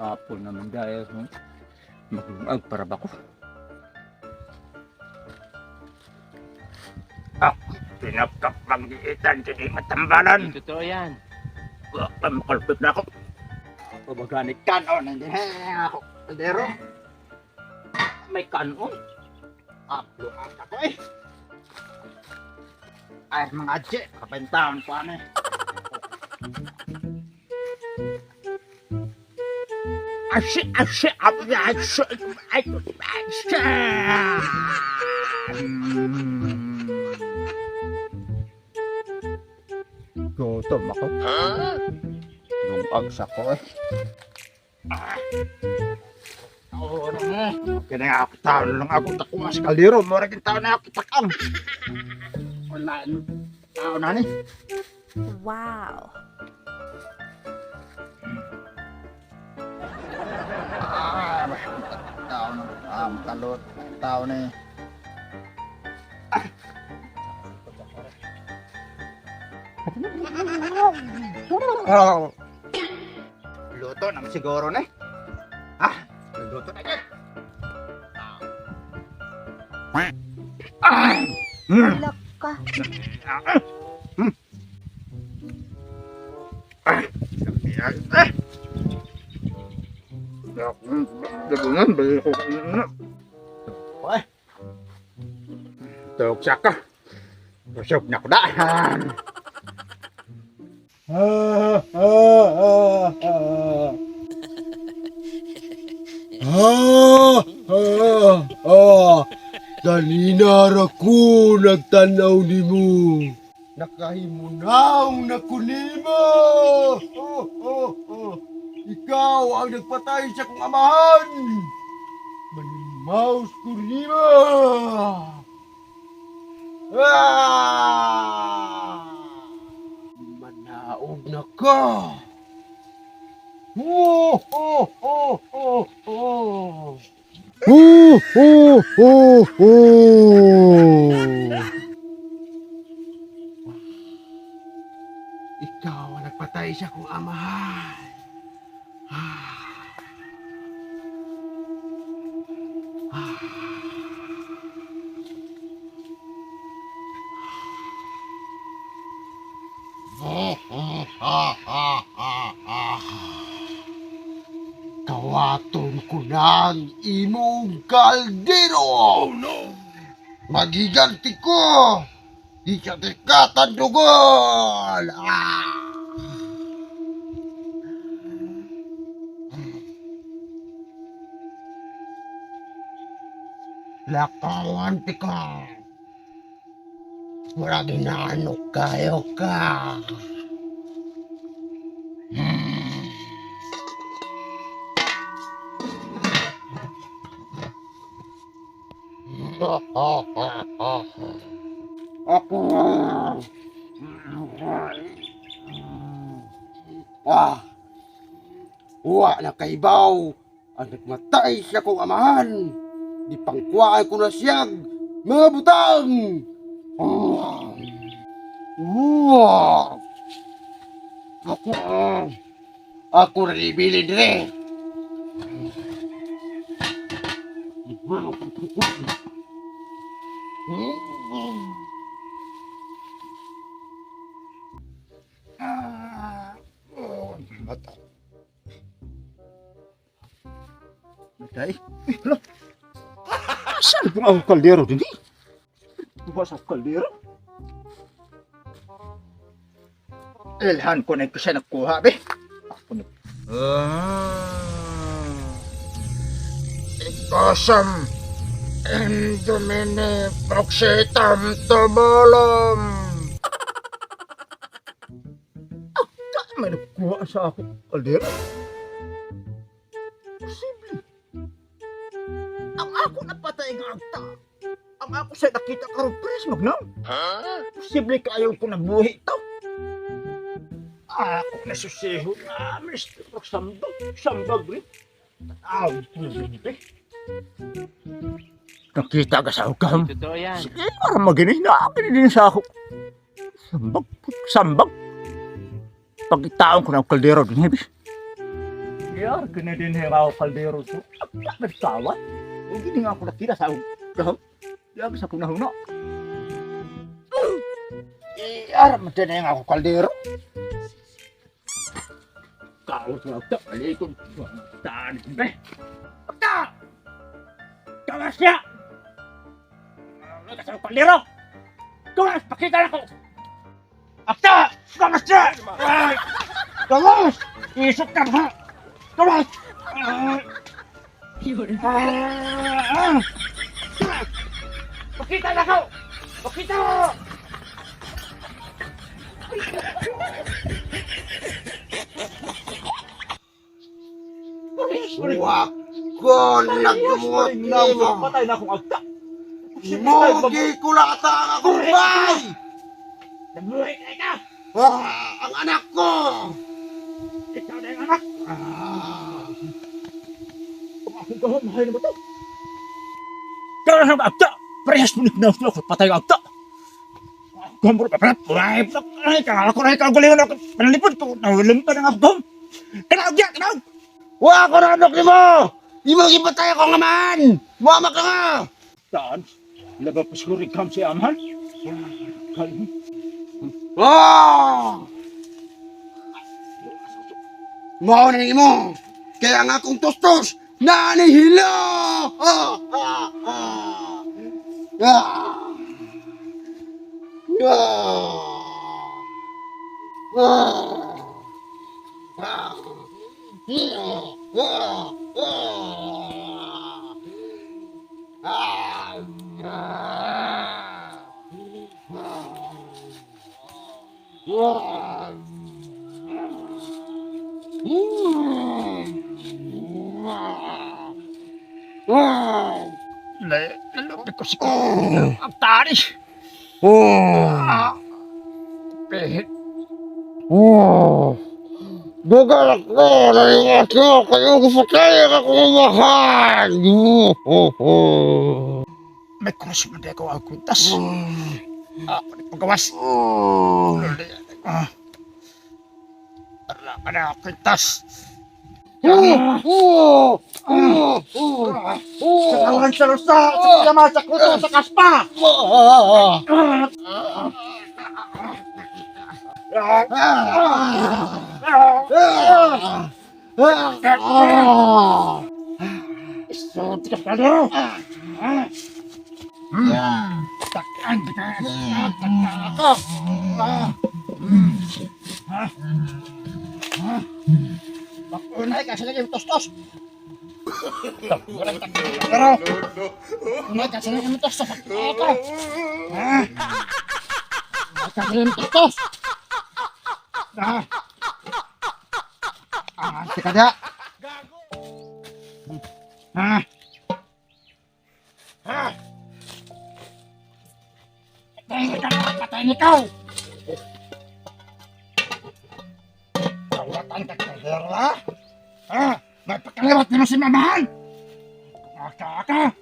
hapon naman dahil mag para ba ko? Pinapkap mag-iitan, hindi matambalan. Totoo yan. Makalpit na ako. Pabaganik kanon, hindi ako. Kaldero. May kanon. Aplo at ako eh. Ay, mga adje, kapentaan pa na eh. Asya. Gutom ako. Nung agsa ko eh. Oo na kaya nga ako tao lang ako takuha sa kaldero. Mura yung tao na ako takam. Wala yung tao na ni. Wow. Tao na. Makalot. Tao na eh. Luto naman siguro na eh. Luto na yan. Alak ka. Gabungan, balik ko na. Ay. Tawag siya ka. Masok na ko daan. Daninara ko nagtanaw ni mo. Nakahimunaw na kunima. Ikaw ang nagpatay sa kong amahan. Manimaus kunima. Manaog na ka. Ikaw ang nagpatay sa kong amahan. Kawaton ko ng imong kaldero. Oh no! Magiganti ko! Di ka tikatan dugol! Lakawan ka! Mura ginanok kayo ka! Ako. Wa na kaibaw ang nagmatay siya kong amahan. Di pangkuhaan ko na siyag mga butang. Ako ribilin rin. Mata. Matay. Hala. Saan po ang kaldero din eh? Buha sa kaldero? Ilhan ko na ito siya nakuha, be. Ako na. Ikosam. Endomine proxitam tobolom. May nakuha sa ako kaldero? Posible. Ang ako napatay ng agta. Ang ako sa nakita karong pres, magnam. Posible kayo ko nabuhi ito. Ako nasusiho na, Mr. Sambag rin. Nakita ka sa hukam. Totoo yan. Sige, para maginay na akin din sa ako. Sambag. Pagkitaon ko ng kaldero din, hebis. Yar, kena din heraw kaldero to. Nagsawa. Hindi din ako nakita sa kahap. Yag sa kunahuna. Yar, madyan na ako kaldero. Kaos na ako. Alikon. Taan ko ba? Akta! Kawas niya! Ano ka sa kaldero? Kawas! Pakita na ko! Akta! Kawas niya! Ay! Kawas! Isok ka ha! Kawas! Pakita na ko! Pakita! Wak ko nagdumot mo. Patay na akong agta! Mogi ko lata ang akong bay. Nabuhay ka ikaw! Ang anak ko. Ikaw na yung anak! Kung akong kaham, mahal na ba ito? Kaya na agta! Parehas mo na ako, patay ang agta! Gambur pa pala, ay, kala ko na ikaw galingan ako, panalipod ko, nawalan pa ng ako kaham! Kanaog yan, kanaog! Wa ko na anak ni mo. Di mo gipatay ako nga man. Mama ka nga. Saan? Laga pa siguro ikam si Amhan? Kalim. Mao na ni mo. Kaya nga akong tostos nanihilo. Nalupit ko si ang tari. Pehit. Dugal ako, naliwas ko, kayo gusto kayo ako mahal. May krus mo di ako ang kwintas. Pagkawas. Wala ka na kwintas. Katawan sa rusa, sa kiyama, sa kuto, sa kaspa. Isot ka pala. Takan kita. Takan ako. Unay ka sila yung tostos. Wala kita. Pero unay ka sila yung tostos. Ako. Ka sila yung tostos. Tika dia. Patayin ikaw. Kawatan ka kaldero ha? May pakaliwat mo si mamahan. Aka.